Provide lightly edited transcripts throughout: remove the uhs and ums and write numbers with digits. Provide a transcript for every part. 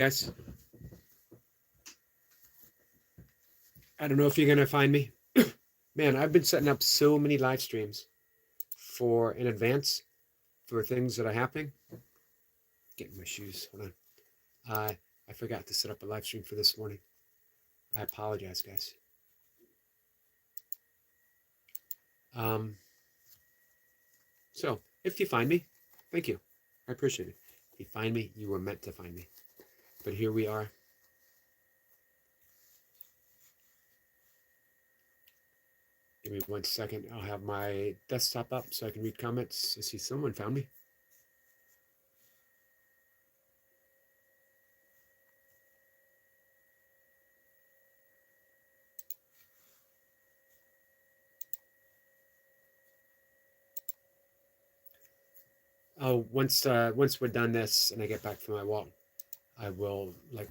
Guys, I don't know if you're gonna find me. Man, I've been setting up so many live streams for in advance for things that are happening. Getting my shoes. Hold on. I forgot to set up a live stream for this morning. I apologize, guys. Um, so if you find me, thank you. I appreciate it. If you find me, you were meant to find me. But here we are. Give me 1 second. I'll have my desktop up so I can read comments. I see someone found me. Oh, once we're done this and I get back from my walk, I will like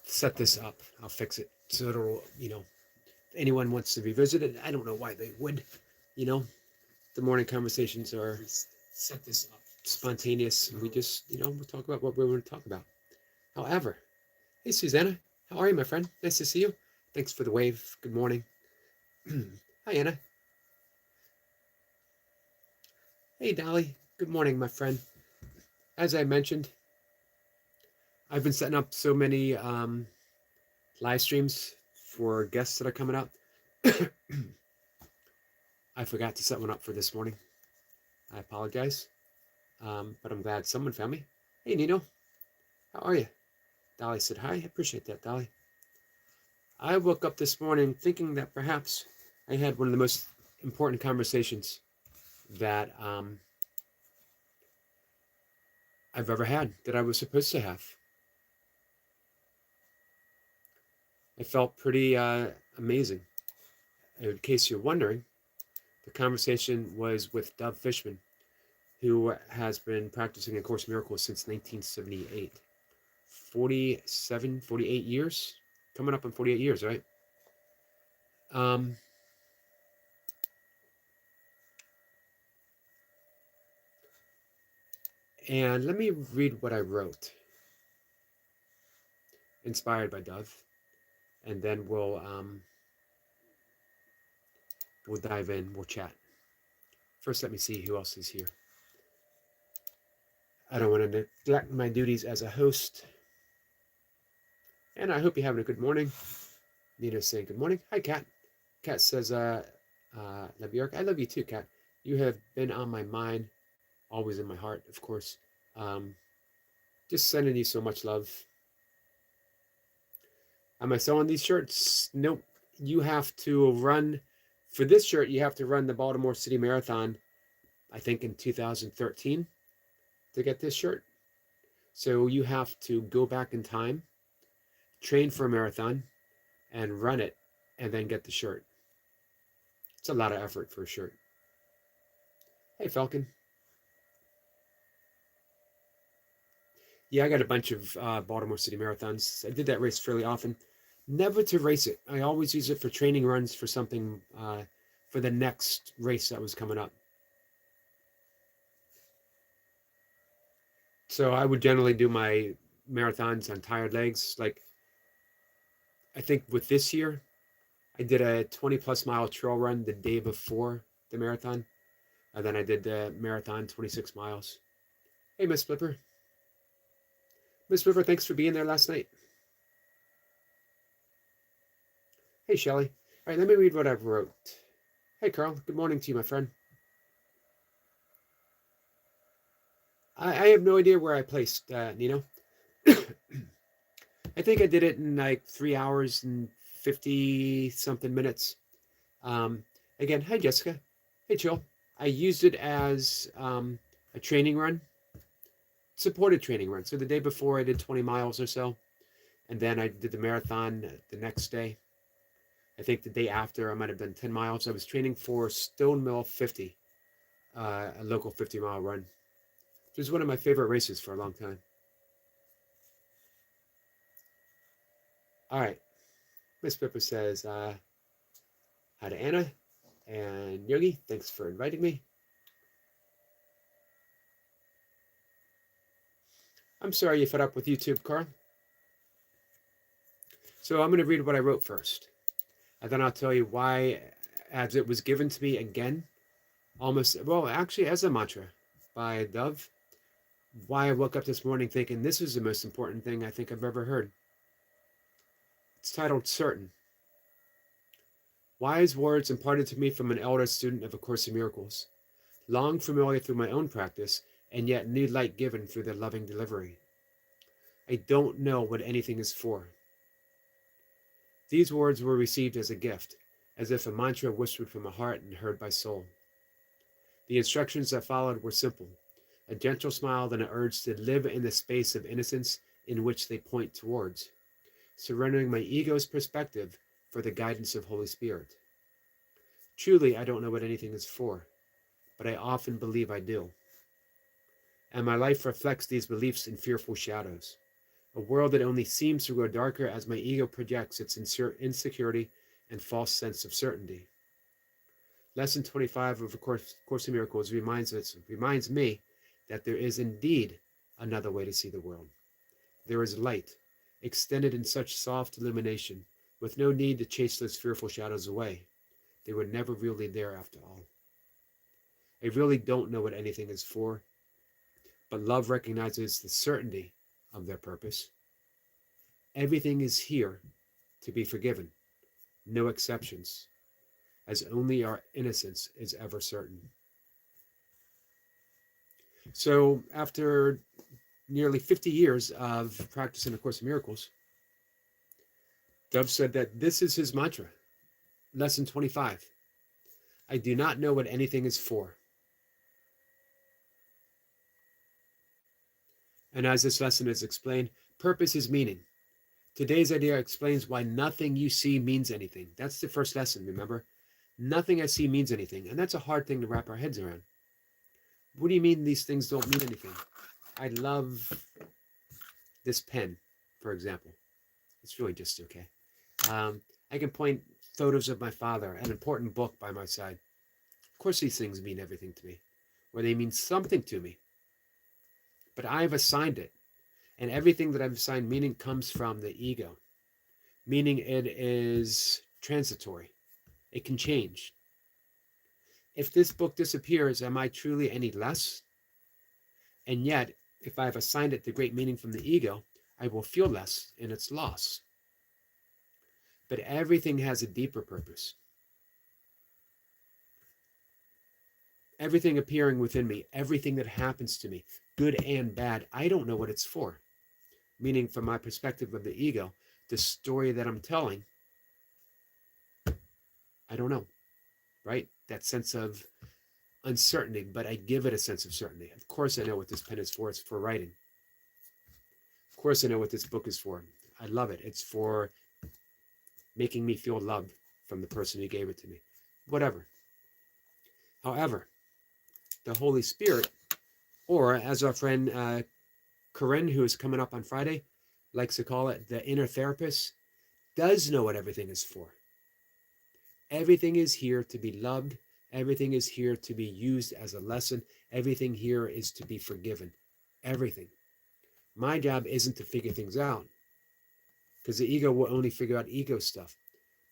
set this up. I'll fix it so it'll, if anyone wants to revisit it. I don't know why they would, you know. The morning conversations are set this up spontaneous. We just, we'll talk about what we want to talk about. However, hey Susanna, how are you, my friend? Nice to see you. Thanks for the wave. Good morning. Hi Anna. Hey Dolly. Good morning, my friend. As I mentioned, I've been setting up so many live streams for guests that are coming up. I forgot to set one up for this morning. I apologize. But I'm glad someone found me. Hey, Nino. How are you? Dolly said hi. I appreciate that, Dolly. I woke up this morning thinking that perhaps I had one of the most important conversations that I've ever had, that I was supposed to have. It felt pretty amazing. In case you're wondering, the conversation was with Dove Fishman, who has been practicing A Course in Miracles since 1978. 48 years? Coming up on 48 years, right? And let me read what I wrote, inspired by Dove, and then we'll dive in, we'll chat. First, let me see who else is here. I don't want to neglect my duties as a host. And I hope you're having a good morning. Nina's saying good morning. Hi, Kat. Kat says, love you, Eric. I love you too, Kat. You have been on my mind, always in my heart, of course. Just sending you so much love. Am I selling these shirts? Nope. You have to run, for this shirt, you have to run the Baltimore City Marathon, I think in 2013 to get this shirt. So you have to go back in time, train for a marathon, and run it, and then get the shirt. It's a lot of effort for a shirt. Hey, Falcon. Yeah, I got a bunch of Baltimore City Marathons. I did that race fairly often. Never to race it. I always use it for training runs for something, for the next race that was coming up. So I would generally do my marathons on tired legs. Like, I think with this year, I did a 20+ mile trail run the day before the marathon. And then I did the marathon 26 miles. Hey, Miss Flipper. Miss Flipper, thanks for being there last night. Hey, Shelly. All right, let me read what I wrote. Hey, Carl. Good morning to you, my friend. I have no idea where I placed Nino. I think I did it in like 3 hours and 50 something minutes. Again, hi Jessica. Hey Chill. I used it as a training run, supported training run. So the day before I did 20 miles or so, and then I did the marathon the next day. I think the day after I might have done 10 miles. I was training for Stone Mill 50, a local 50-mile run, which is one of my favorite races for a long time. All right. Miss Pippa says, hi to Anna and Yogi. Thanks for inviting me. I'm sorry you fed up with YouTube, Carl. So I'm going to read what I wrote first, and then I'll tell you why, as it was given to me again, almost, well, actually as a mantra by Dove, why I woke up this morning thinking this is the most important thing I think I've ever heard. It's titled Certain. Wise words imparted to me from an elder student of A Course in Miracles, long familiar through my own practice, and yet new light given through their loving delivery. I don't know what anything is for. These words were received as a gift, as if a mantra whispered from a heart and heard by soul. The instructions that followed were simple, a gentle smile and an urge to live in the space of innocence in which they point towards, surrendering my ego's perspective for the guidance of Holy Spirit. Truly, I don't know what anything is for, but I often believe I do. And my life reflects these beliefs in fearful shadows, a world that only seems to grow darker as my ego projects its insecurity and false sense of certainty. Lesson 25 of A Course in Miracles reminds me that there is indeed another way to see the world. There is light, extended in such soft illumination, with no need to chase those fearful shadows away. They were never really there after all. I really don't know what anything is for, but love recognizes the certainty of their purpose. Everything is here to be forgiven, no exceptions, as only our innocence is ever certain. So after nearly 50 years of practicing A Course in Miracles, Dove said that this is his mantra. Lesson 25. I do not know what anything is for. And as this lesson is explained, purpose is meaning. Today's idea explains why nothing you see means anything. That's the first lesson, remember? Nothing I see means anything. And that's a hard thing to wrap our heads around. What do you mean these things don't mean anything? I love this pen, for example. It's really just okay. I can point photos of my father, an important book by my side. Of course, these things mean everything to me, or they mean something to me. But I've assigned it, and everything that I've assigned meaning comes from the ego, meaning it is transitory. It can change. If this book disappears, am I truly any less? And yet, if I've assigned it the great meaning from the ego, I will feel less in its loss. But everything has a deeper purpose. Everything appearing within me, everything that happens to me, good and bad, I don't know what it's for. Meaning, from my perspective of the ego, the story that I'm telling, I don't know, right? That sense of uncertainty, but I give it a sense of certainty. Of course I know what this pen is for. It's for writing. Of course I know what this book is for. I love it. It's for making me feel loved from the person who gave it to me. Whatever. However, the Holy Spirit, or as our friend Corinne, who is coming up on Friday, likes to call it, the inner therapist, does know what everything is for. Everything is here to be loved. Everything is here to be used as a lesson. Everything here is to be forgiven. Everything. My job isn't to figure things out, because the ego will only figure out ego stuff.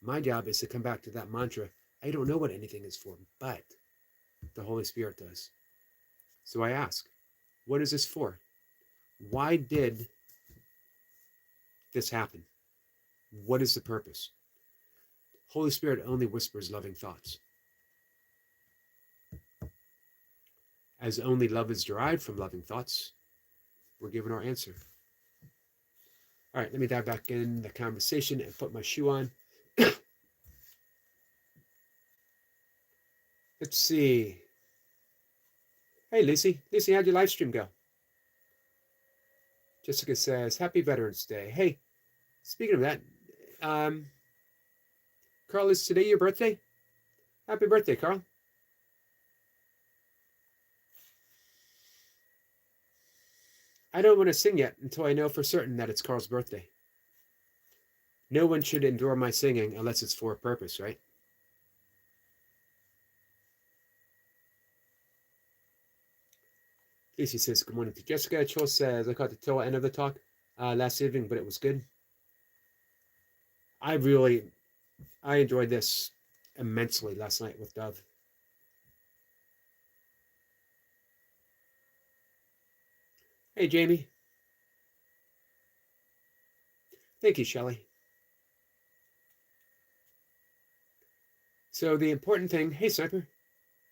My job is to come back to that mantra. I don't know what anything is for, but the Holy Spirit does. So I ask, what is this for? Why did this happen? What is the purpose? Holy Spirit only whispers loving thoughts. As only love is derived from loving thoughts, we're given our answer. All right, let me dive back in the conversation and put my shoe on. Let's see. Hey, Lucy. Lucy, how'd your live stream go? Jessica says, Happy Veterans Day. Hey, speaking of that, Carl, is today your birthday? Happy birthday, Carl. I don't want to sing yet until I know for certain that it's Carl's birthday. No one should endure my singing unless it's for a purpose, right? Lucy says, good morning to Jessica. Chol says, I caught the tail end of the talk last evening, but it was good. I enjoyed this immensely last night with Dove. Hey, Jamie. Thank you, Shelley. So the important thing, hey, Sniper,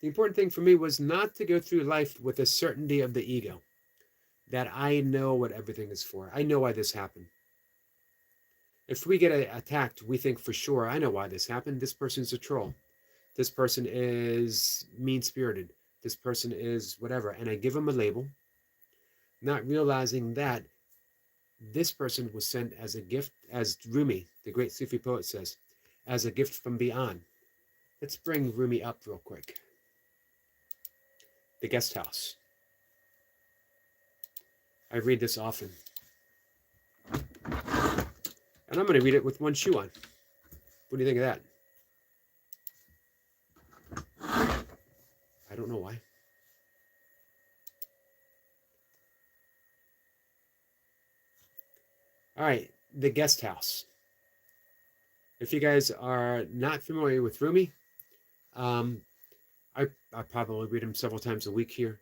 the important thing for me was not to go through life with a certainty of the ego, that I know what everything is for. I know why this happened. If we get attacked, we think for sure, I know why this happened. This person's a troll. This person is mean-spirited. This person is whatever. And I give them a label, not realizing that this person was sent as a gift, as Rumi, the great Sufi poet, says, as a gift from beyond. Let's bring Rumi up real quick. The Guest House. I read this often. And I'm going to read it with one shoe on. What do you think of that? I don't know why. All right, The Guest House. If you guys are not familiar with Rumi, I probably read him several times a week here.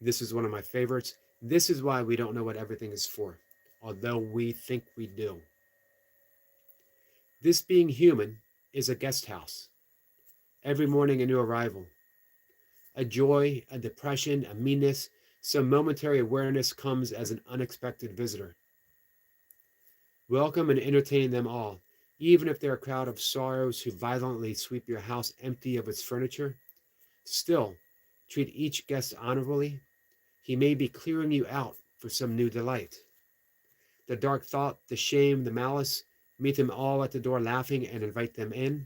This is one of my favorites. This is why we don't know what everything is for, although we think we do. This being human is a guest house. Every morning a new arrival. A joy, a depression, a meanness, some momentary awareness comes as an unexpected visitor. Welcome and entertain them all, even if they're a crowd of sorrows who violently sweep your house empty of its furniture. Still, treat each guest honorably. He may be clearing you out for some new delight. The dark thought, the shame, the malice, meet them all at the door laughing and invite them in.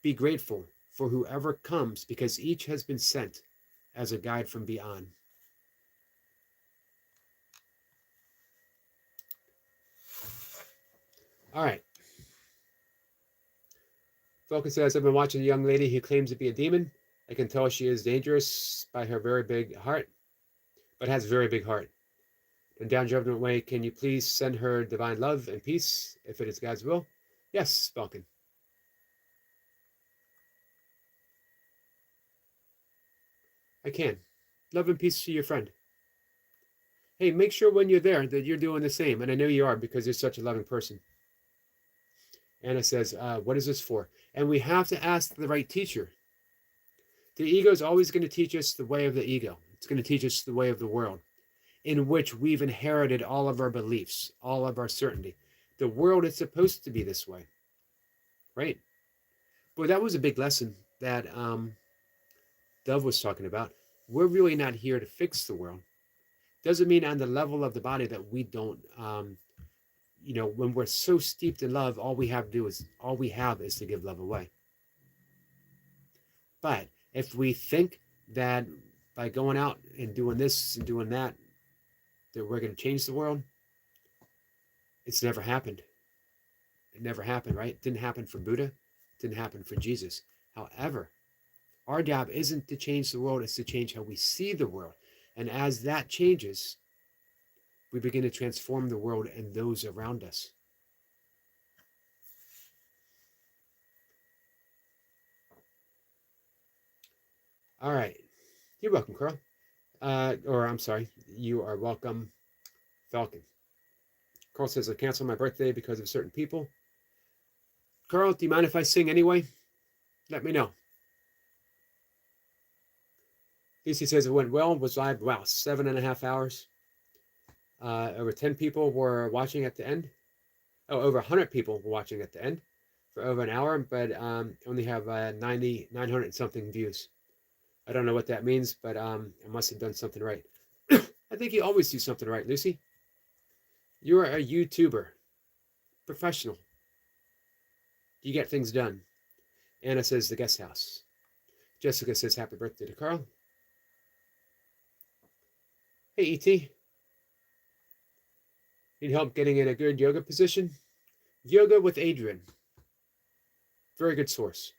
Be grateful for whoever comes, because each has been sent as a guide from beyond. All right. Focus says, I've been watching a young lady who claims to be a demon. I can tell she is dangerous by her very big heart, but has a very big heart. In down judgment way, can you please send her divine love and peace, if it is God's will? Yes, Falcon. I can. Love and peace to your friend. Hey, make sure when you're there that you're doing the same. And I know you are, because you're such a loving person. Anna says, what is this for? And we have to ask the right teacher. The ego is always going to teach us the way of the ego. It's going to teach us the way of the world, in which we've inherited all of our beliefs, all of our certainty. The world is supposed to be this way, right? But that was a big lesson that Dove was talking about. We're really not here to fix the world. Doesn't mean on the level of the body that we don't, when we're so steeped in love, all we have is to give love away. But if we think that by going out and doing this and doing that, that we're going to change the world, it's never happened. It never happened, right? It didn't happen for Buddha. It didn't happen for Jesus. However, our job isn't to change the world, it's to change how we see the world. And as that changes, we begin to transform the world and those around us. All right. You're welcome, Carl. Or I'm sorry, you are welcome, Falcon. Carl says, I canceled my birthday because of certain people. Carl, do you mind if I sing anyway? Let me know. Lucy says it went well, was live, wow, 7.5 hours. Over 10 people were watching at the end. Oh, over 100 people were watching at the end for over an hour, but only have 900 something views. I don't know what that means, but I must have done something right. I think you always do something right, Lucy. You're a YouTuber, professional. You get things done. Anna says the guest house. Jessica says happy birthday to Carl. Hey, E.T. Need help getting in a good yoga position? Yoga with Adrian. Very good source.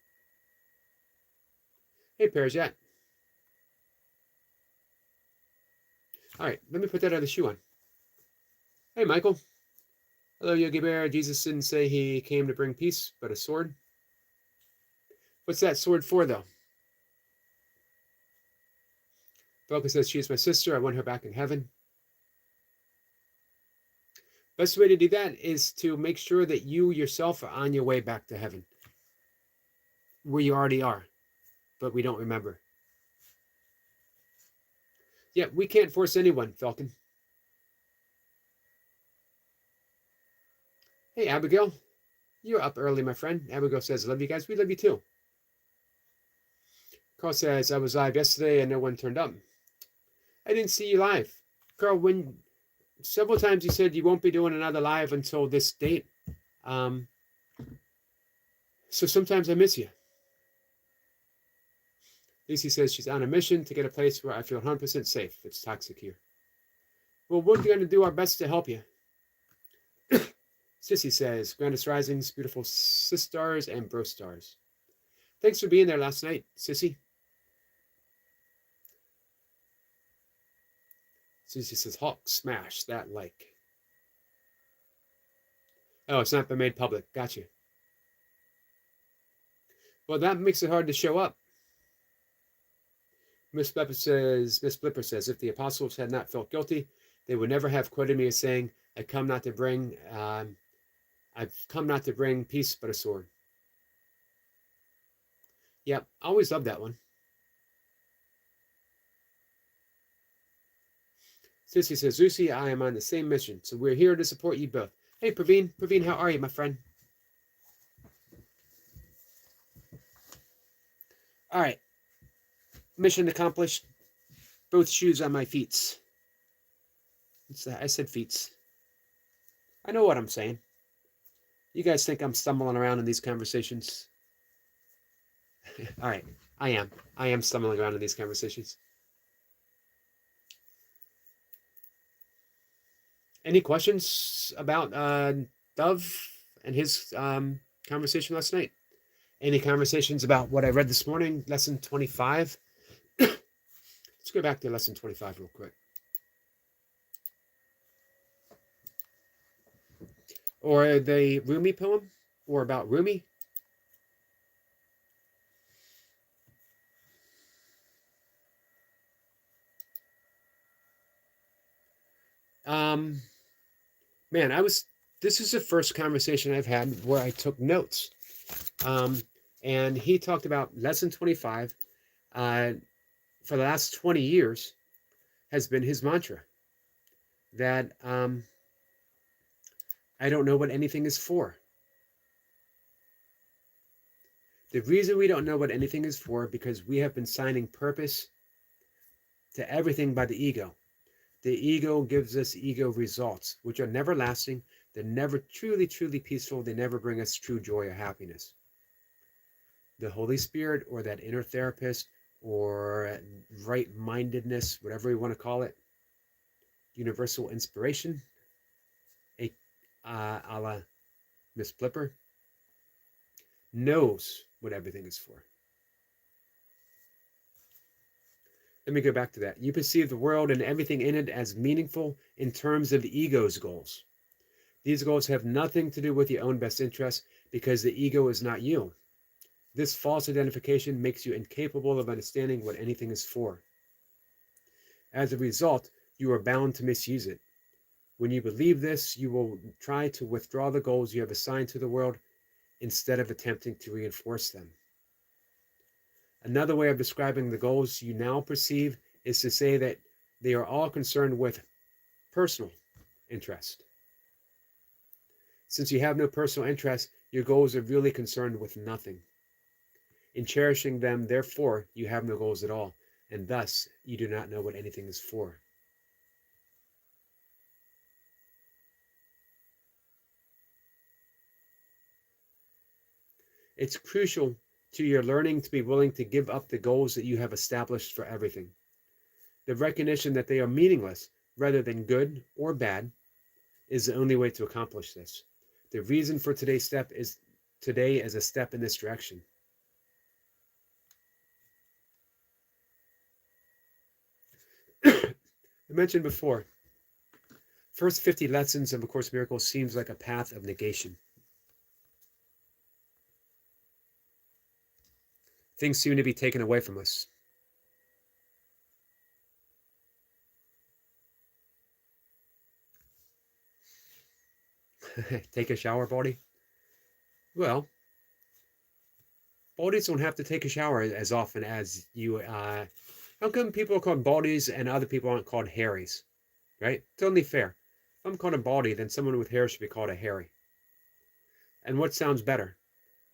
Hey, Parajat. All right, let me put that other shoe on. Hey, Michael. Hello, Yogi Bear. Jesus didn't say he came to bring peace, but a sword. What's that sword for, though? Velka says, she is my sister. I want her back in heaven. Best way to do that is to make sure that you yourself are on your way back to heaven, where you already are, but we don't remember. Yeah, we can't force anyone, Falcon. Hey, Abigail. You're up early, my friend. Abigail says, love you guys. We love you too. Carl says, I was live yesterday and no one turned up. I didn't see you live. Carl, when several times you said you won't be doing another live until this date. Um, so sometimes I miss you. Lucy says she's on a mission to get a place where I feel 100% safe. It's toxic here. Well, we're going to do our best to help you. Sissy says, Grandest Risings, beautiful sisters and bro stars. Thanks for being there last night, Sissy. Sissy says, Hulk, smash that like. Oh, it's not been made public. Gotcha. Well, that makes it hard to show up. Miss Blipper says, if the apostles had not felt guilty, they would never have quoted me as saying, I've come not to bring peace but a sword. Yep, I always loved that one. Sissy says, Lucy, I am on the same mission, so we're here to support you both. Hey, Praveen. Praveen, how are you, my friend? All right. Mission accomplished. Both shoes on my feet. I said feet. I know what I'm saying. You guys think I'm stumbling around in these conversations? All right. I am stumbling around in these conversations. Any questions about Dove and his conversation last night? Any conversations about what I read this morning, lesson 25? Let's go back to lesson 25 real quick. Or the Rumi poem, or about Rumi. Man, this is the first conversation I've had where I took notes. And he talked about lesson 25 for the last 20 years has been his mantra that I don't know what anything is for. The reason we don't know what anything is for because we have been signing purpose to everything by the ego. The ego gives us ego results, which are never lasting. They're never truly, truly peaceful. They never bring us true joy or happiness. The Holy Spirit or that inner therapist or right-mindedness, whatever you want to call it, universal inspiration, a la Miss Blipper, knows what everything is for. Let me go back to that. You perceive the world and everything in it as meaningful in terms of the ego's goals. These goals have nothing to do with your own best interest because the ego is not you. This false identification makes you incapable of understanding what anything is for. As a result, you are bound to misuse it. When you believe this, you will try to withdraw the goals you have assigned to the world instead of attempting to reinforce them. Another way of describing the goals you now perceive is to say that they are all concerned with personal interest. Since you have no personal interest, your goals are really concerned with nothing. In cherishing them, therefore, you have no goals at all, and thus you do not know what anything is for. It's crucial to your learning to be willing to give up the goals that you have established for everything. The recognition that they are meaningless rather than good or bad is the only way to accomplish this. The reason for today's step is today as a step in this direction. I mentioned before, First 50 lessons of A Course in Miracles seems like a path of negation. Things seem to be taken away from us. Take a shower, body? Well, bodies don't have to take a shower as often as you. How come people are called bodies and other people aren't called Harrys? Right? It's only fair. If I'm called a body, then someone with hair should be called a Harry. And what sounds better,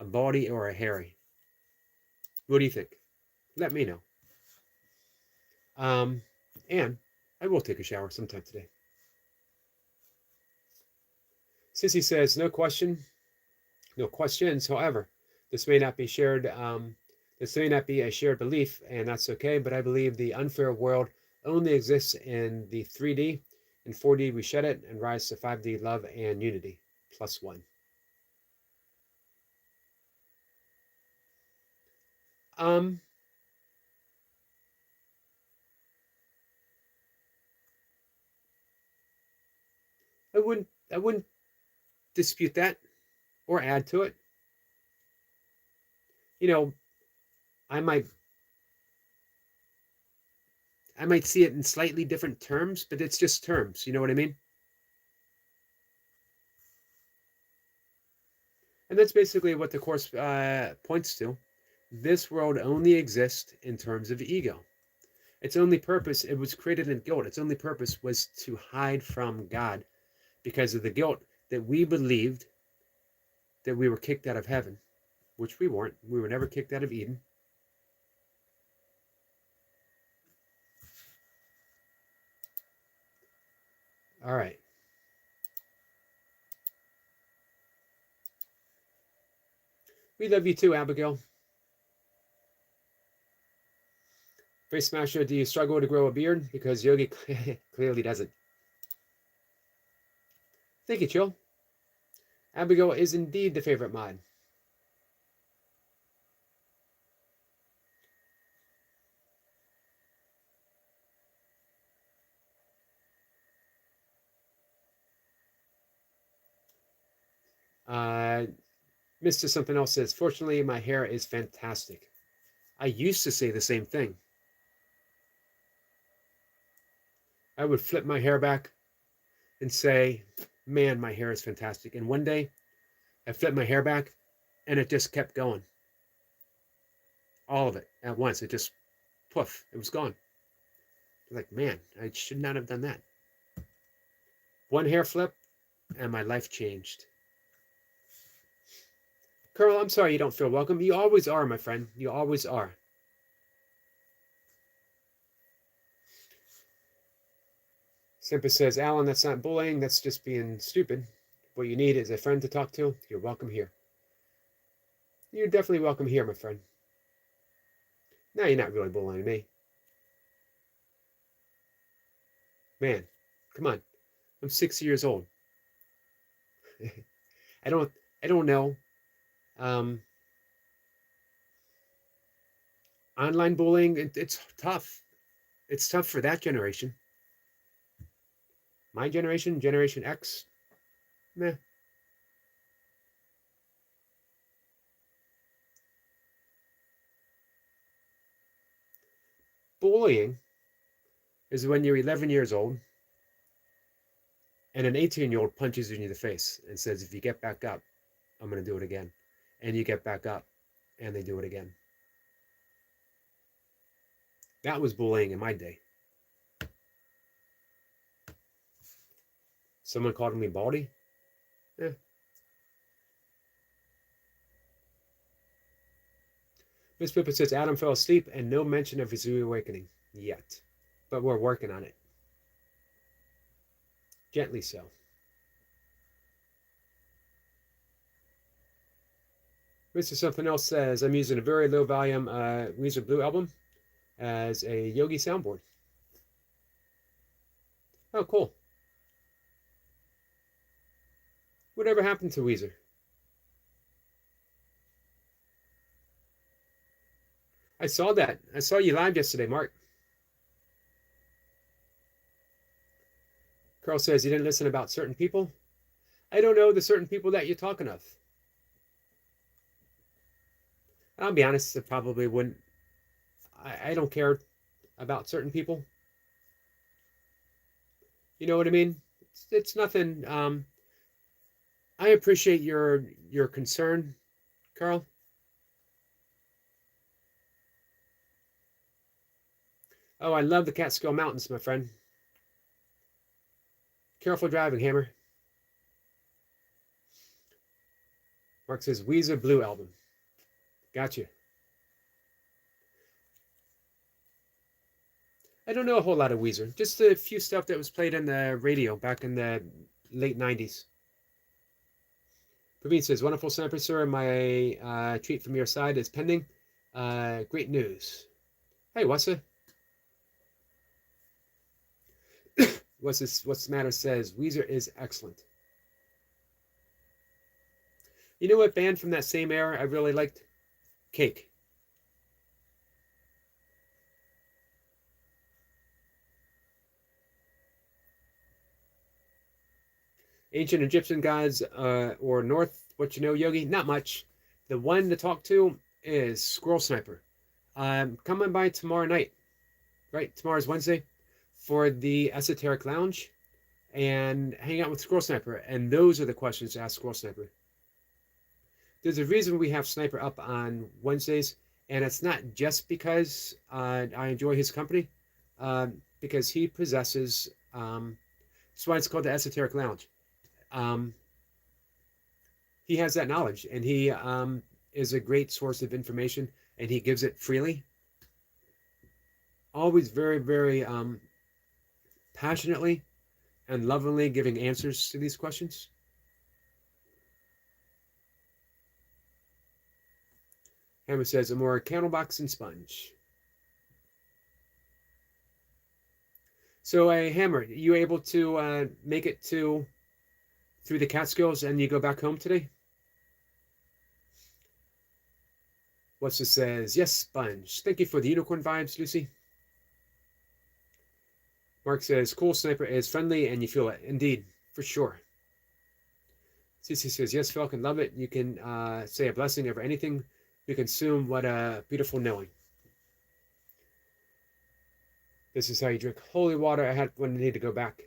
a body or a Harry? What do you think? Let me know. And I will take a shower sometime today. Sissy says, no question, no questions. However, this may not be shared. This may not be a shared belief, and that's okay. But I believe the unfair world only exists in the 3D. In 4D, we shed it and rise to 5D love and unity. +1. I wouldn't dispute that or add to it. You know, I might see it in slightly different terms, but it's just terms. You know what I mean? And that's basically what the Course points to. This world only exists in terms of ego. Its only purpose, it was created in guilt. Its only purpose was to hide from God because of the guilt that we believed that we were kicked out of heaven, which we weren't. We were never kicked out of Eden. All right. We love you too, Abigail. Face Smasher, do you struggle to grow a beard? Because Yogi clearly doesn't. Thank you, Chill. Abigail is indeed the favorite mod. Mr. Something Else says, fortunately, my hair is fantastic. I used to say the same thing. I would flip my hair back and say, man, my hair is fantastic. And one day, I flipped my hair back and it just kept going. All of it at once. It just, poof, it was gone. Like, man, I should not have done that. One hair flip and my life changed. Colonel, I'm sorry you don't feel welcome. You always are, my friend. You always are. Simpa says, Alan, that's not bullying. That's just being stupid. What you need is a friend to talk to. You're welcome here. You're definitely welcome here, my friend. No, you're not really bullying me. Man, come on. I'm 60 years old. I don't know. Online bullying, it's tough. It's tough for that generation. My generation, Generation X, meh. Bullying is when you're 11 years old and an 18-year-old punches you in the face and says, if you get back up, I'm going to do it again. And you get back up and they do it again. That was bullying in my day. Someone called me baldy? Eh. Miss Pippa says Adam fell asleep and no mention of his reawakening yet. But we're working on it. Gently so. Mr. Something Else says, I'm using a very low volume Weezer Blue album as a Yogi soundboard. Oh, cool. Whatever happened to Weezer? I saw that. I saw you live yesterday, Mark. Carl says he didn't listen about certain people. I don't know the certain people that you're talking of. I'll be honest, I probably wouldn't. I don't care about certain people. You know what I mean? It's nothing. I appreciate your concern, Carl. Oh, I love the Catskill Mountains, my friend. Careful driving, Hammer. Mark says Weezer Blue album. Gotcha. I don't know a whole lot of Weezer. Just a few stuff that was played on the radio back in the late 90s. Praveen says, wonderful sniper, sir. My tweet from your side is pending. Great news. Hey, what's it? What's the matter says, Weezer is excellent. You know what band from that same era I really liked? Cake. Ancient Egyptian gods or North, what you know, Yogi? Not much. The one to talk to is Squirrel Sniper. Coming by tomorrow night, right? Tomorrow's Wednesday for the Esoteric Lounge and hang out with Squirrel Sniper. And those are the questions to ask Squirrel Sniper. There's a reason we have Sniper up on Wednesdays, and it's not just because I enjoy his company, because he possesses, that's why it's called the Esoteric Lounge. He has that knowledge, and he is a great source of information, and he gives it freely. Always very, very passionately and lovingly giving answers to these questions. Hammer says, a more candlebox and sponge. So, Hammer, you able to make it through the Catskills and you go back home today? What's it says? Yes, sponge. Thank you for the unicorn vibes, Lucy. Mark says, cool, Sniper is friendly and you feel it. Indeed, for sure. CC says, yes, Falcon, love it. You can say a blessing over anything we consume. What a beautiful knowing. This is how you drink holy water. I had one need to go back.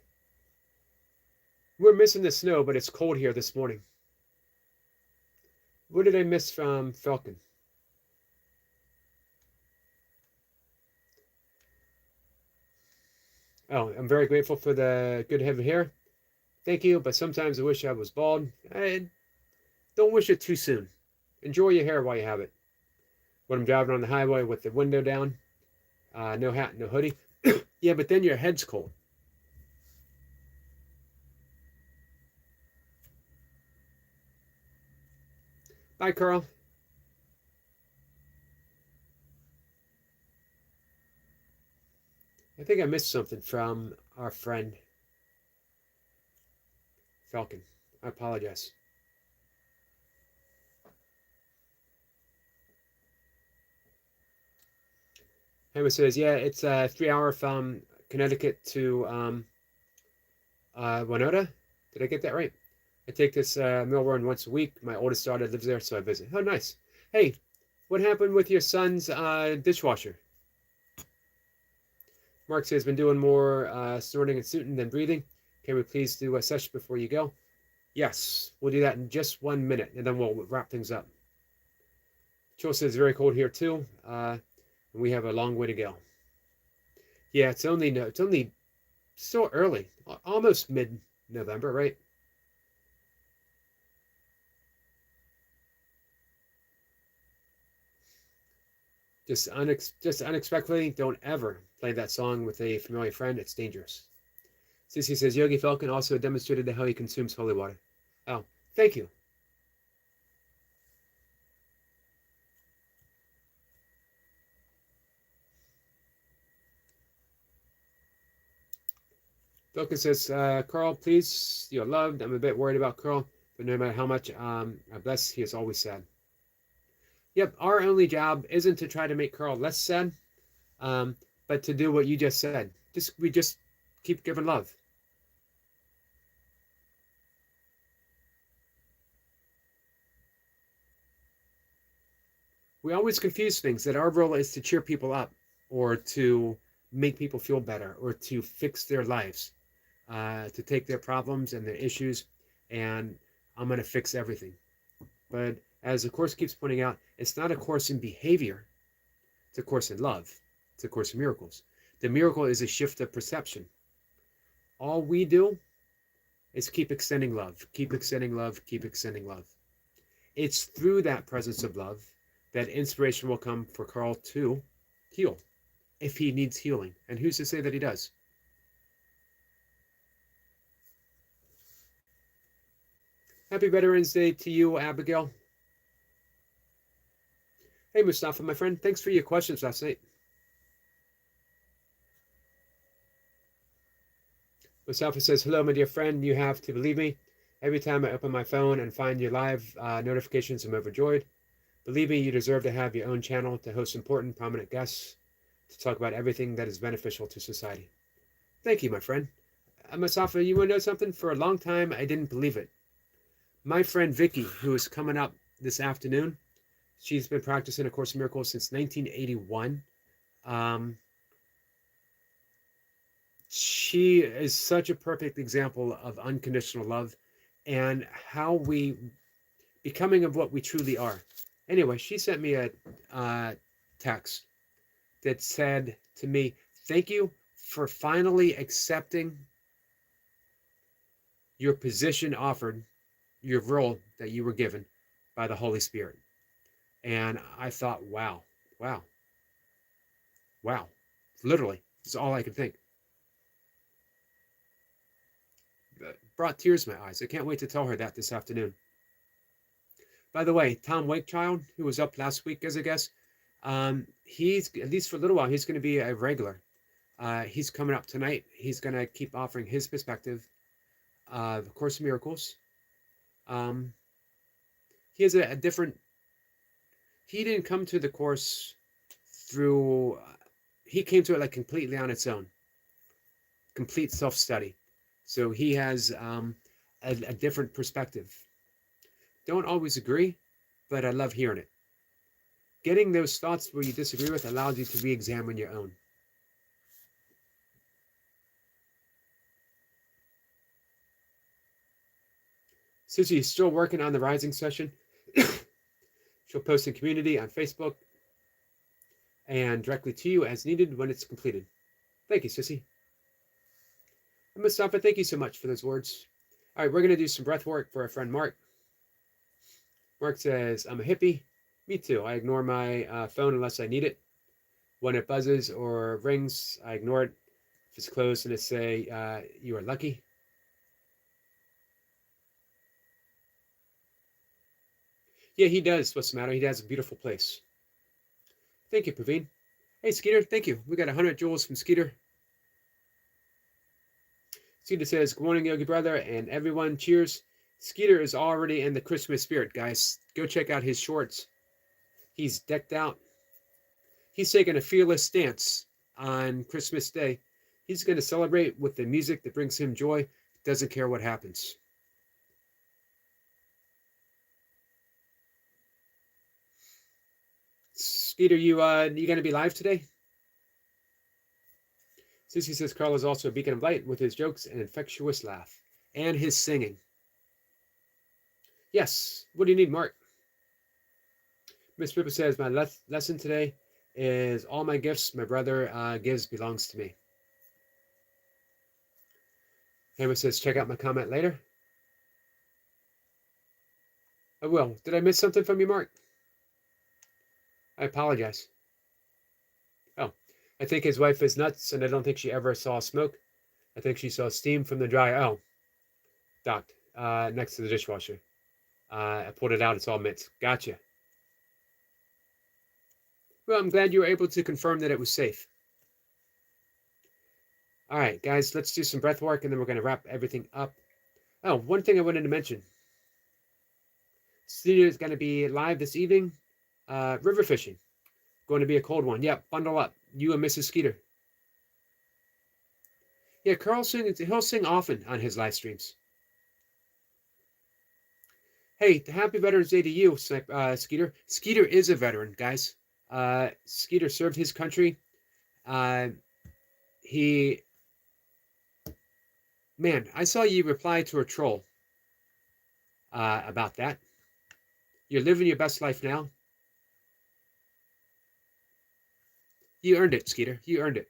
We're missing the snow, but it's cold here this morning. What did I miss from Falcon? Oh, I'm very grateful for the good head of hair. Thank you, but sometimes I wish I was bald. I don't wish it too soon. Enjoy your hair while you have it. When I'm driving on the highway with the window down, no hat, no hoodie. Yeah, but then your head's cold. Bye, Carl. I think I missed something from our friend Falcon. I apologize. Hammer says, yeah, it's a 3-hour from Connecticut to Winona. Did I get that right? I take this mill run once a week. My oldest daughter lives there, so I visit. Oh, nice. Hey, what happened with your son's dishwasher? Mark says, been doing more snorting and suiting than breathing. Can we please do a session before you go? Yes, we'll do that in just 1 minute, and then we'll wrap things up. Joel says, very cold here, too. We have a long way to go. Yeah, it's only so early, almost mid-November, right? Just unexpectedly, don't ever play that song with a familiar friend. It's dangerous. Cece says, Yogi Falcon also demonstrated how he consumes holy water. Oh, thank you. Falcon says, Carl, please, you're loved. I'm a bit worried about Carl, but no matter how much I bless, he is always sad. Yep, our only job isn't to try to make Carl less sad, but to do what you just said. We just keep giving love. We always confuse things that our role is to cheer people up or to make people feel better or to fix their lives, to take their problems and their issues and I'm going to fix everything. But as the Course keeps pointing out, it's not a course in behavior, it's a course in love, it's a course in miracles. The miracle is a shift of perception. All we do is keep extending love, keep extending love, keep extending love. It's through that presence of love that inspiration will come for Carl to heal if he needs healing. And who's to say that he does? Happy Veterans Day to you, Abigail. Hey, Mustafa, my friend. Thanks for your questions last night. Mustafa says, hello, my dear friend. You have to believe me. Every time I open my phone and find your live notifications, I'm overjoyed. Believe me, you deserve to have your own channel to host important, prominent guests to talk about everything that is beneficial to society. Thank you, my friend. Mustafa, you want to know something? For a long time, I didn't believe it. My friend Vicky, who is coming up this afternoon, she's been practicing A Course in Miracles since 1981. She is such a perfect example of unconditional love and how we becoming of what we truly are. Anyway, she sent me a text that said to me, thank you for finally accepting your position offered, your role that you were given by the Holy Spirit. And I thought, wow, wow, wow. Literally, it's all I could think. It brought tears to my eyes. I can't wait to tell her that this afternoon. By the way, Tom Wakechild, who was up last week as a guest, he's, at least for a little while, he's going to be a regular. He's coming up tonight. He's going to keep offering his perspective of Course in Miracles. He has a different, he didn't come to the Course through, he came to it like completely on its own. Complete self-study. So he has a different perspective. Don't always agree, but I love hearing it. Getting those thoughts where you disagree with allows you to re-examine your own. Susie is still working on the Rising session. She'll post in community on Facebook and directly to you as needed when it's completed. Thank you, Sissy. And Mustafa, thank you so much for those words. All right, we're going to do some breath work for our friend Mark. Mark says, I'm a hippie. Me too. I ignore my phone unless I need it. When it buzzes or rings, I ignore it. If it's closed and it say, you are lucky. Yeah, he does. What's the matter? He has a beautiful place. Thank you, Praveen. Hey, Skeeter, thank you. We got 100 joules from Skeeter. Skeeter says, good morning, Yogi brother, and everyone, cheers. Skeeter is already in the Christmas spirit, guys. Go check out his shorts. He's decked out. He's taking a fearless stance on Christmas Day. He's going to celebrate with the music that brings him joy. Doesn't care what happens. Skeeter, you going to be live today? Susie says Carl is also a beacon of light with his jokes and infectious laugh. And his singing. Yes. What do you need, Mark? Miss Pippa says, my lesson today is all my gifts my brother gives belongs to me. Hammer says, check out my comment later. I will. Did I miss something from you, Mark? I apologize. Oh, I think his wife is nuts, and I don't think she ever saw smoke. I think she saw steam from the dryer. Oh, docked next to the dishwasher. I pulled it out. It's all mitts. Gotcha. Well, I'm glad you were able to confirm that it was safe. All right, guys, let's do some breath work, and then we're going to wrap everything up. Oh, one thing I wanted to mention. Studio is going to be live this evening. River fishing. Going to be a cold one. Yep, bundle up. You and Mrs. Skeeter. Yeah, Carl sings. He'll sing often on his live streams. Hey, happy Veterans Day to you, Skeeter. Skeeter is a veteran, guys. Skeeter served his country. Uh, he, man, I saw you reply to a troll about that. You're living your best life now. You earned it, Skeeter. You earned it.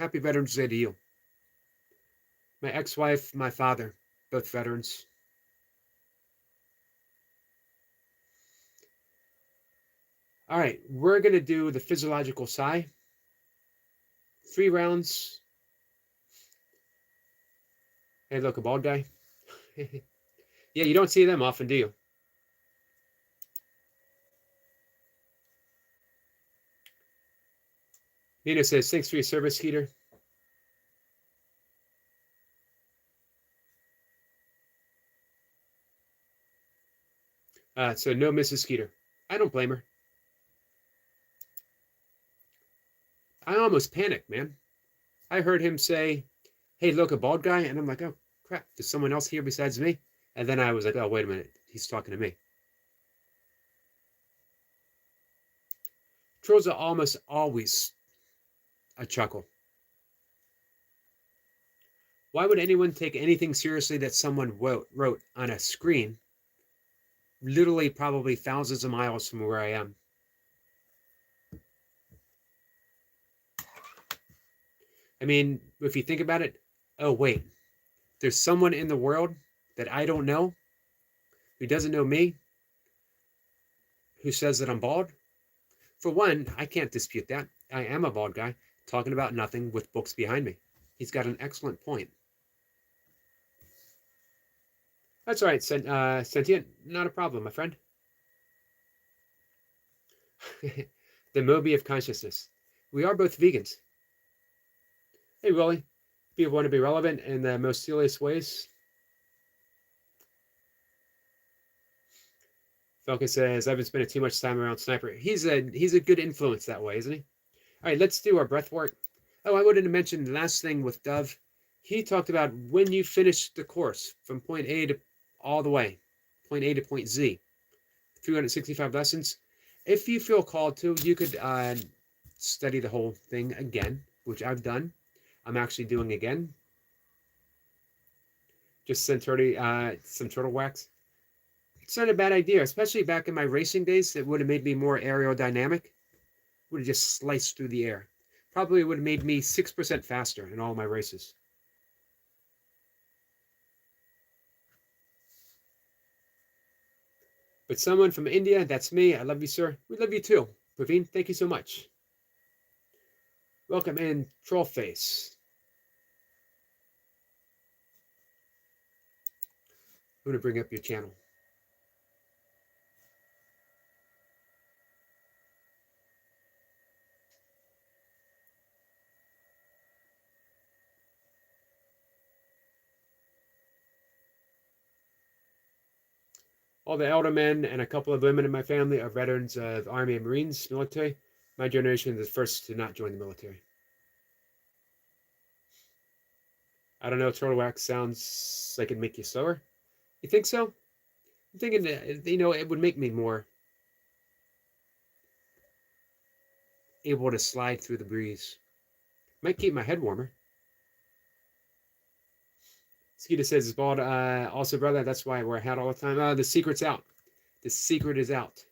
Happy Veterans Day to you. My ex-wife, my father, both veterans. All right, we're going to do the physiological sigh. 3 rounds. Hey, look, a bald guy. Yeah, you don't see them often, do you? Nina says, thanks for your service, Skeeter. So no Mrs. Skeeter. I don't blame her. I almost panicked, man. I heard him say, hey, look, a bald guy. And I'm like, oh, crap. There's someone else here besides me? And then I was like, oh, wait a minute. He's talking to me. Trolls are almost always a chuckle. Why would anyone take anything seriously that someone wrote on a screen, literally probably thousands of miles from where I am? I mean, if you think about it, oh, wait, there's someone in the world that I don't know, who doesn't know me, who says that I'm bald? For one, I can't dispute that. I am a bald guy talking about nothing with books behind me. He's got an excellent point. That's all right, Sentient. Not a problem, my friend. The Moby of consciousness. We are both vegans. Hey, Willie. People want to be relevant in the most serious ways. Falcon says, I've been spending too much time around Sniper. He's a good influence that way, isn't he? All right, let's do our breath work. Oh, I wanted to mention the last thing with Dove. He talked about when you finish the course from point A to all the way, point A to point Z, 365 lessons. If you feel called to, you could study the whole thing again, which I've done. I'm actually doing again. Just some turtle wax. It's not a bad idea, especially back in my racing days. It would have made me more aerodynamic. Would have just sliced through the air. Probably would have made me 6% faster in all my races. But someone from India, that's me. I love you, sir. We love you too. Praveen, thank you so much. Welcome in, Trollface. I'm going to bring up your channel. All the elder men and a couple of women in my family are veterans of Army and Marines, military. My generation is the first to not join the military. I don't know, turtle wax sounds like it'd make you slower. You think so? I'm thinking that, it would make me more able to slide through the breeze. Might keep my head warmer. Skeeta says it's bald. Also, brother, that's why I wear a hat all the time. The secret's out. The secret is out.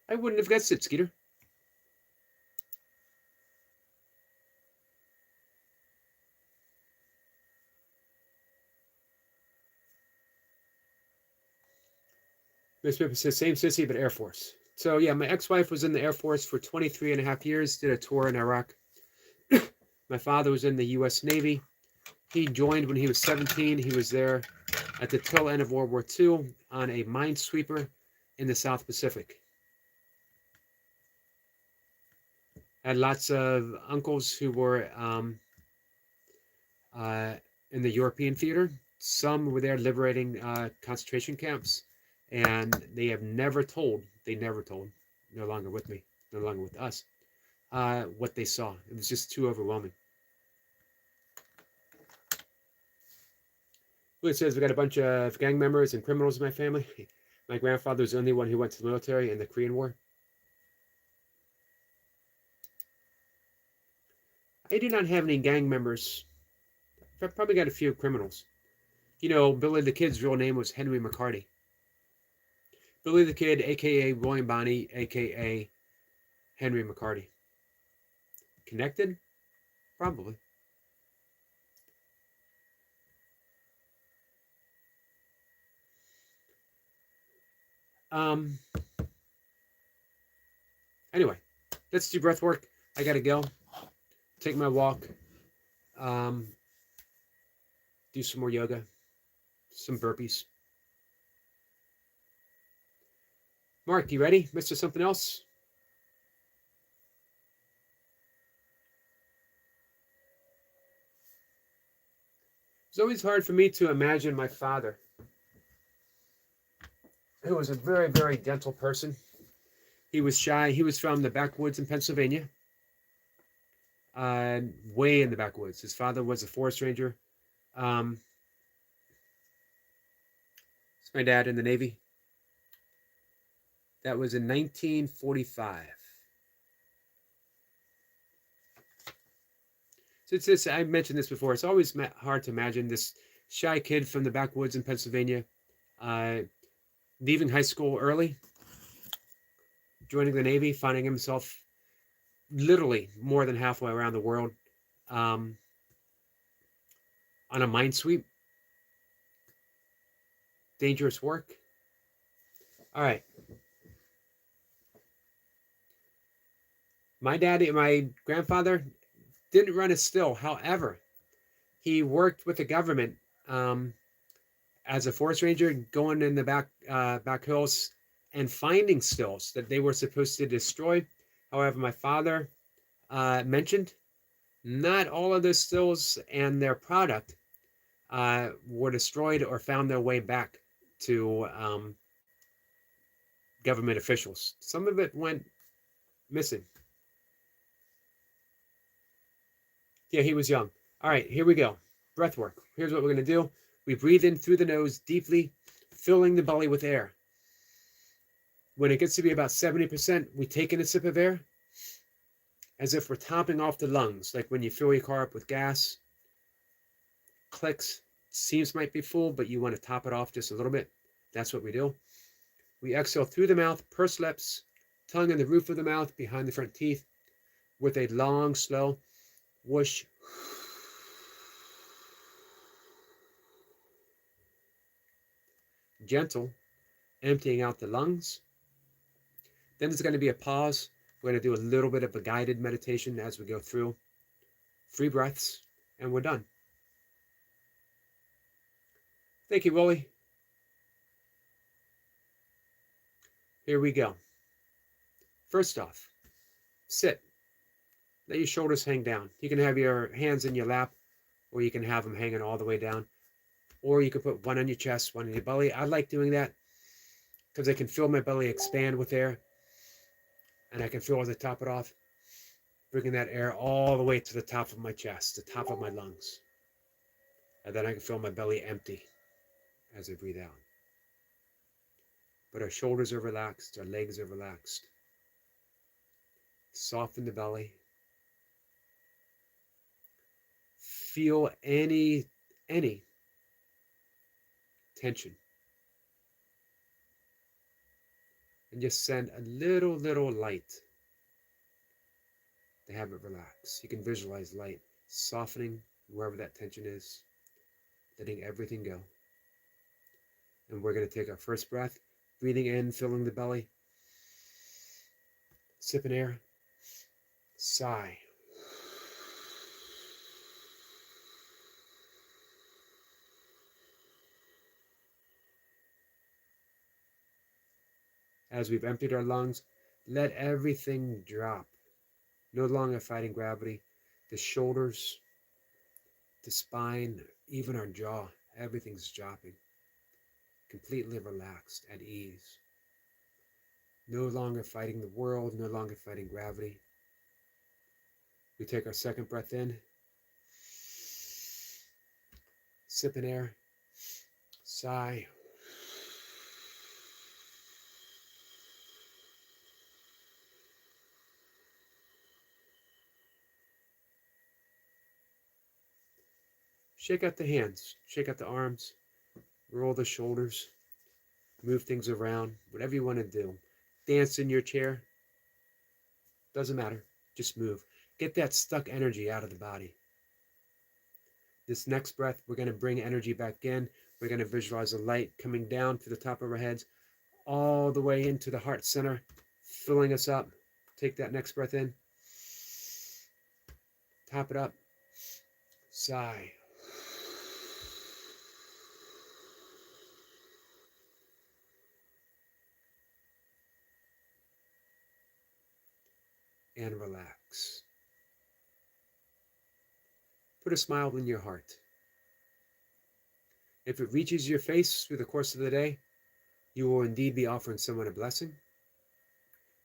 I wouldn't have guessed it, Skeeter. Miss Pippa says, same sissy, but Air Force. So, yeah, my ex-wife was in the Air Force for 23 and a half years, did a tour in Iraq. My father was in the U.S. Navy. He joined when he was 17. He was there at the tail end of World War II on a minesweeper in the South Pacific. Had lots of uncles who were in the European theater. Some were there liberating concentration camps, and they never told, no longer with me, no longer with us, what they saw. It was just too overwhelming. It says we got a bunch of gang members and criminals in my family. My grandfather was the only one who went to the military in the Korean War. I do not have any gang members. I've probably got a few criminals. You know, Billy the Kid's real name was Henry McCarty. Billy the Kid, aka William Bonney, aka Henry McCarty. Connected? Probably. Um. Anyway, let's do breath work. I gotta go. Take my walk. Um. Do some more yoga. Some burpees. Mark, you ready? Mr. Something Else? It's always hard for me to imagine my father, who was a very, very gentle person. He was shy. He was from the backwoods in Pennsylvania, way in the backwoods. His father was a forest ranger. Um, it's my dad in the Navy. That was in 1945. So it's this. I mentioned this before. It's always hard to imagine this shy kid from the backwoods in Pennsylvania, uh, leaving high school early, joining the Navy, finding himself literally more than halfway around the world um, on a mine sweep. Dangerous work. All right. My grandfather didn't run a still. However, he worked with the government as a forest ranger, going in the back hills and finding stills that they were supposed to destroy. However, my father mentioned not all of those stills and their product were destroyed or found their way back to government officials. Some of it went missing. Yeah, he was young. All right, here we go. Breath work. Here's what we're going to do. We breathe in through the nose deeply, filling the belly with air. When it gets to be about 70%, we take in a sip of air as if we're topping off the lungs, like when you fill your car up with gas. Clicks. Seems might be full, but you want to top it off just a little bit. That's what we do. We exhale through the mouth, pursed lips, tongue in the roof of the mouth, behind the front teeth, with a long, slow whoosh. Gentle, emptying out the lungs. Then there's going to be a pause. We're going to do a little bit of a guided meditation as we go through. 3 breaths, and we're done. Thank you, Willie. Here we go. First off, sit. Let your shoulders hang down. You can have your hands in your lap, or you can have them hanging all the way down. Or you can put one on your chest, one on your belly. I like doing that because I can feel my belly expand with air. And I can feel as I top it off, bringing that air all the way to the top of my chest, the top of my lungs. And then I can feel my belly empty as I breathe out. But our shoulders are relaxed, our legs are relaxed. Soften the belly. Feel any tension. And just send a little light to have it relax. You can visualize light softening wherever that tension is, letting everything go. And we're going to take our first breath, breathing in, filling the belly, sipping air, sigh. As we've emptied our lungs, let everything drop. No longer fighting gravity. The shoulders, the spine, even our jaw, everything's dropping. Completely relaxed, at ease. No longer fighting the world, no longer fighting gravity. We take our second breath in. Sipping air. Sigh. Shake out the hands, shake out the arms, roll the shoulders, move things around, whatever you want to do. Dance in your chair, doesn't matter, just move. Get that stuck energy out of the body. This next breath, we're going to bring energy back in. We're going to visualize the light coming down to the top of our heads, all the way into the heart center, filling us up. Take that next breath in. Top it up. Sigh. And relax. Put a smile in your heart. If it reaches your face through the course of the day, you will indeed be offering someone a blessing.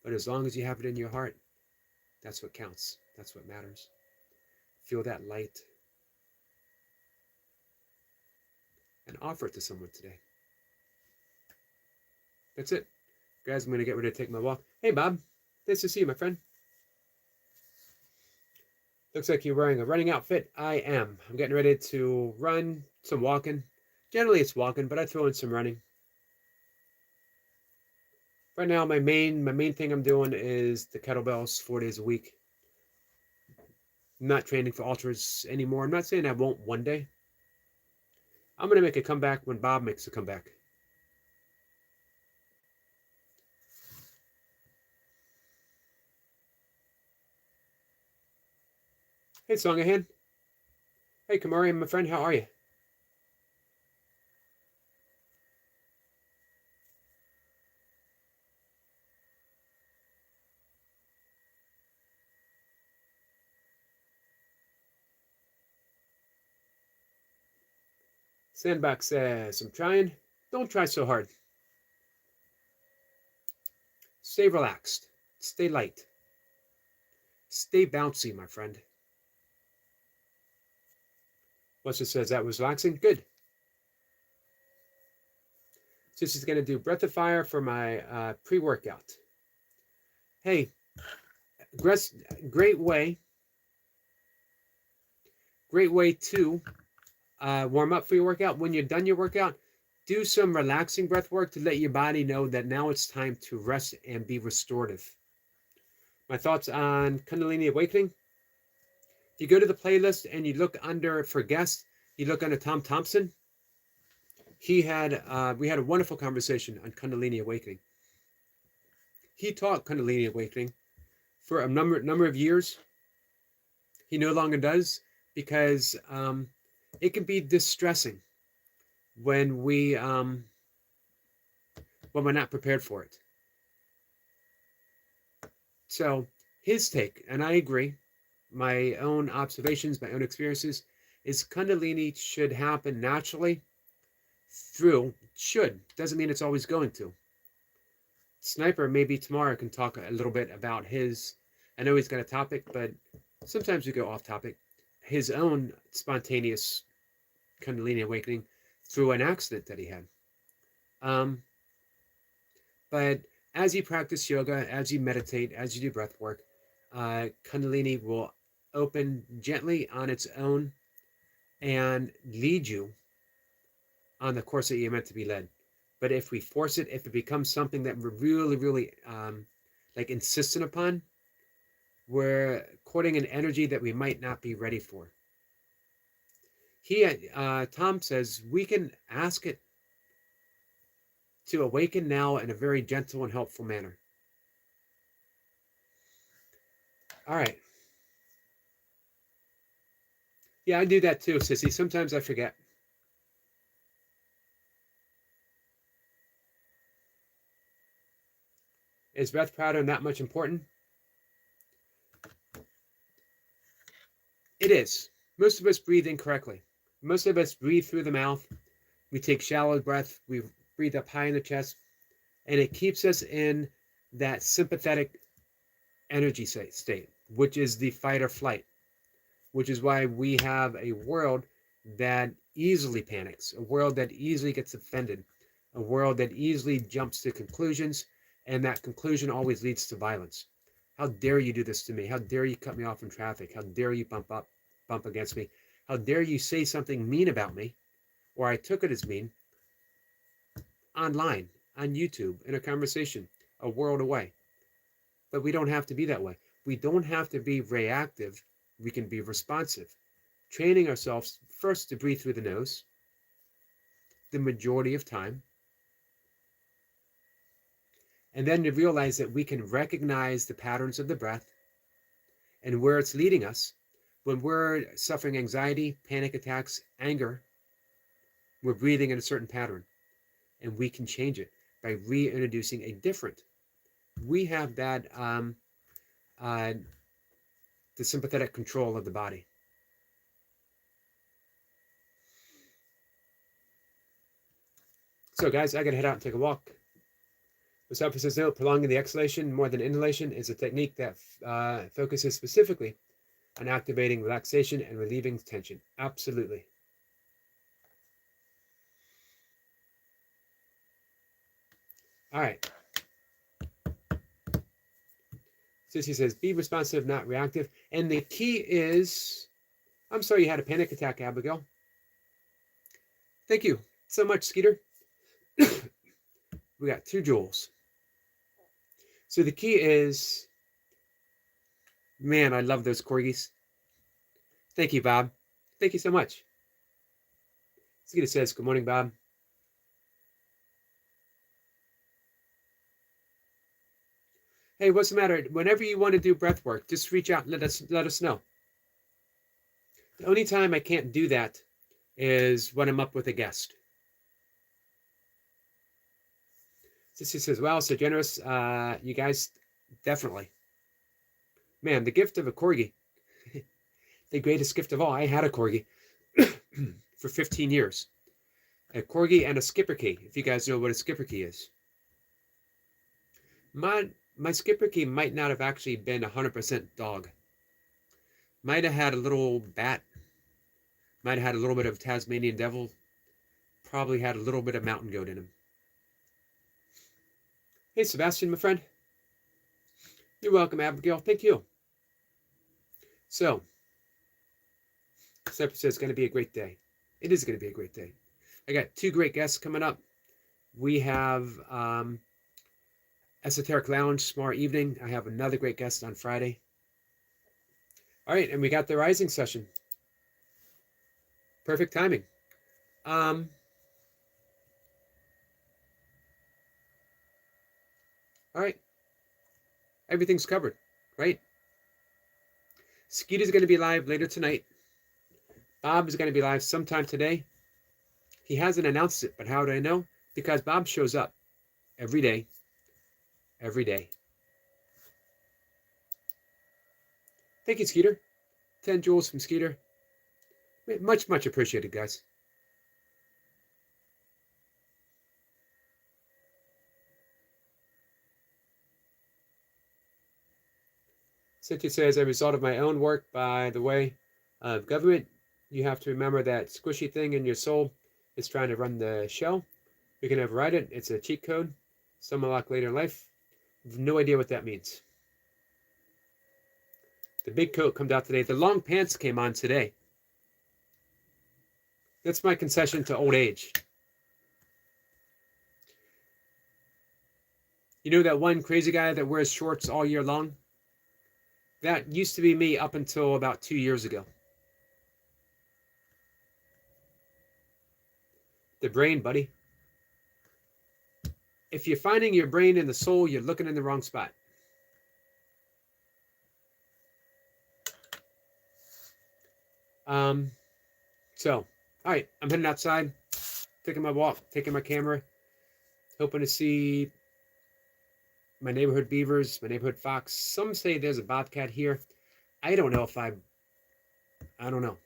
But as long as you have it in your heart, that's what counts. That's what matters. Feel that light and offer it to someone today. That's it. Guys, I'm going to get ready to take my walk. Hey, Bob. Nice to see you, my friend. Looks like you're wearing a running outfit. I am. I'm getting ready to run, some walking. Generally, it's walking, but I throw in some running. Right now, my main thing I'm doing is the kettlebells 4 days a week. I'm not training for ultras anymore. I'm not saying I won't one day. I'm going to make a comeback when Bob makes a comeback. Hey, Songahan. Hey, Kamari, my friend, how are you? Sandbox says, I'm trying. Don't try so hard. Stay relaxed. Stay light. Stay bouncy, my friend. What's it says? That was relaxing? Good. So this is going to do Breath of Fire for my pre-workout. Hey, great way to warm up for your workout. When you're done your workout, do some relaxing breath work to let your body know that now it's time to rest and be restorative. My thoughts on Kundalini Awakening. If you go to the playlist and you look under for guests, you look under Tom Thompson. We had a wonderful conversation on Kundalini Awakening. He taught Kundalini Awakening for a number of years. He no longer does because it can be distressing when we're not prepared for it. So his take, and I agree, my own observations, my own experiences, is Kundalini should happen naturally doesn't mean it's always going to. Sniper maybe tomorrow can talk a little bit about his, I know he's got a topic, but sometimes we go off topic, his own spontaneous Kundalini awakening through an accident that he had. But as you practice yoga, as you meditate, as you do breath work, Kundalini will open gently on its own and lead you on the course that you're meant to be led. But if we force it, if it becomes something that we're really like insistent upon, we're courting an energy that we might not be ready for. Tom says we can ask it to awaken now in a very gentle and helpful manner. All right. Yeah, I do that too, Sissy. Sometimes I forget. Is breath pattern that much important? It is. Most of us breathe incorrectly. Most of us breathe through the mouth. We take shallow breath. We breathe up high in the chest. And it keeps us in that sympathetic energy state, which is the fight or flight, which is why we have a world that easily panics, a world that easily gets offended, a world that easily jumps to conclusions, and that conclusion always leads to violence. How dare you do this to me? How dare you cut me off in traffic? How dare you bump against me? How dare you say something mean about me? Or I took it as mean online, on YouTube, in a conversation, a world away. But we don't have to be that way. We don't have to be reactive. We can be responsive. Training ourselves first to breathe through the nose the majority of time, and then to realize that we can recognize the patterns of the breath and where it's leading us. When we're suffering anxiety, panic attacks, anger, we're breathing in a certain pattern, and we can change it by reintroducing a different. We have that the sympathetic control of the body. So guys, I gotta head out and take a walk. This author says, note, prolonging the exhalation more than inhalation is a technique that focuses specifically on activating relaxation and relieving tension. Absolutely. All right. Sissy says, be responsive, not reactive. And the key is, I'm sorry you had a panic attack, Abigail. Thank you so much, Skeeter. We got 2 joules. So the key is, man, I love those corgis. Thank you, Bob. Thank you so much. Skeeter says, good morning, Bob. Hey, what's the matter? Whenever you want to do breath work, just reach out and let us know. The only time I can't do that is when I'm up with a guest. Sissy says, wow, so generous. You guys, definitely. Man, the gift of a corgi. The greatest gift of all. I had a corgi for 15 years. A corgi and a Schipperke, if you guys know what a Schipperke is. My Schipperke might not have actually been 100% dog. Might have had a little bat. Might have had a little bit of Tasmanian devil. Probably had a little bit of mountain goat in him. Hey, Sebastian, my friend. You're welcome, Abigail. Thank you. So, this episode is going to be a great day. It is going to be a great day. I got 2 great guests coming up. We have Esoteric Lounge tomorrow evening. I have another great guest on Friday. All right, and we got the Rising session. Perfect timing. All right. Everything's covered, right? Skeet is going to be live later tonight. Bob is going to be live sometime today. He hasn't announced it, but how do I know? Because Bob shows up every day. Every day. Thank you, Skeeter. 10 joules from Skeeter. Much, much appreciated, guys. Cynthia says, as a result of my own work, by the way, of government, you have to remember that squishy thing in your soul is trying to run the show. We can override it. It's a cheat code. Some unlock later in life. I have no idea what that means. The big coat comes out today. The long pants came on today. That's my concession to old age. You know that one crazy guy that wears shorts all year long? That used to be me up until about 2 years ago. The brain, buddy. If you're finding your brain in the soul, you're looking in the wrong spot. So, all right, I'm heading outside, taking my walk, taking my camera, hoping to see my neighborhood beavers, my neighborhood fox. Some say there's a bobcat here. I don't know if I don't know.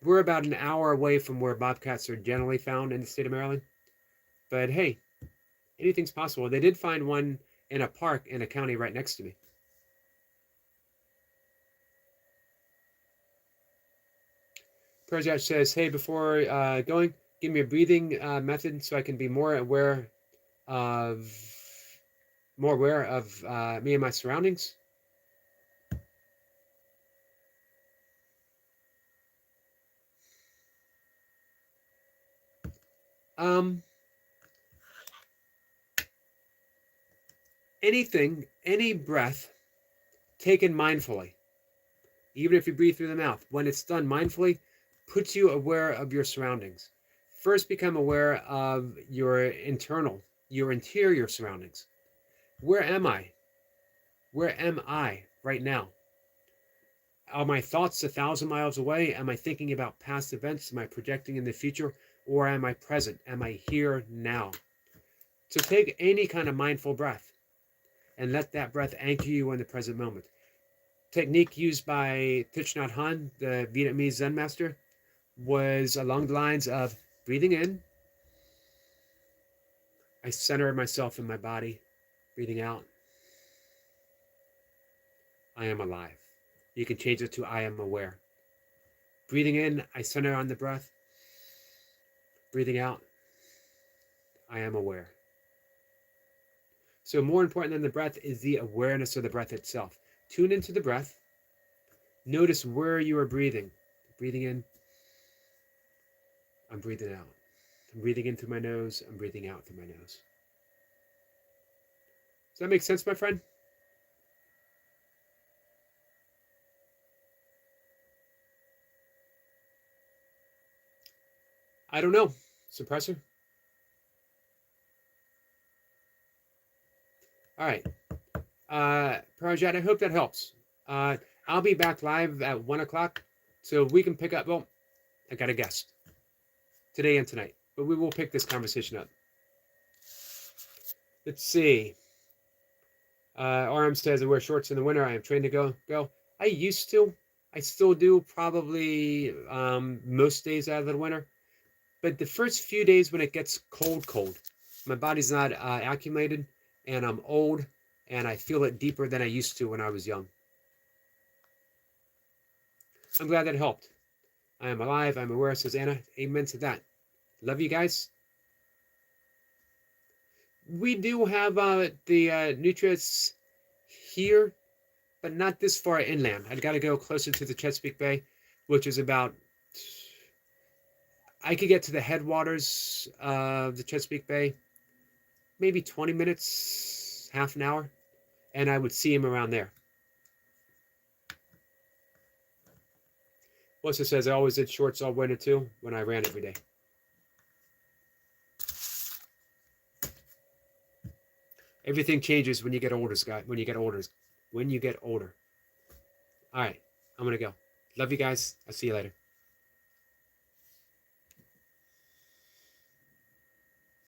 We're about an hour away from where bobcats are generally found in the state of Maryland. But hey, anything's possible. They did find one in a park in a county right next to me. Project says, hey, before going, give me a breathing method so I can be of more aware of me and my surroundings. Any breath taken mindfully, even if you breathe through the mouth, when it's done mindfully, puts you aware of your surroundings. First, become aware of your interior surroundings. Where am I? Where am I right now? Are my thoughts 1,000 miles away? Am I thinking about past events? Am I projecting in the future? Or am I present? Am I here now? So take any kind of mindful breath and let that breath anchor you in the present moment. Technique used by Thich Nhat Hanh, the Vietnamese Zen master, was along the lines of breathing in, I center myself in my body. Breathing out, I am alive. You can change it to I am aware. Breathing in, I center on the breath. Breathing out, I am aware. So more important than the breath is the awareness of the breath itself. Tune into the breath. Notice where you are breathing. Breathing in, I'm breathing out. I'm breathing in through my nose. I'm breathing out through my nose. Does that make sense, my friend? I don't know. Suppressor? All right. Parajat, I hope that helps. I'll be back live at 1 o'clock, so we can pick up. Well, I got a guest today and tonight, but we will pick this conversation up. Let's see. RM says I wear shorts in the winter. I am trained to go. I used to. I still do probably most days out of the winter. But the first few days when it gets cold, my body's not acclimated, and I'm old, and I feel it deeper than I used to when I was young. I'm glad that helped. I am alive. I'm aware, says Anna. Amen to that. Love you guys. We do have the nutrients here, but not this far inland. I've got to go closer to the Chesapeake Bay, which is about, I could get to the headwaters of the Chesapeake Bay, maybe 20 minutes, half an hour, and I would see him around there. Melissa says, I always did shorts all winter too when I ran every day. Everything changes when you get older, Scott. When you get older. All right, I'm going to go. Love you guys. I'll see you later.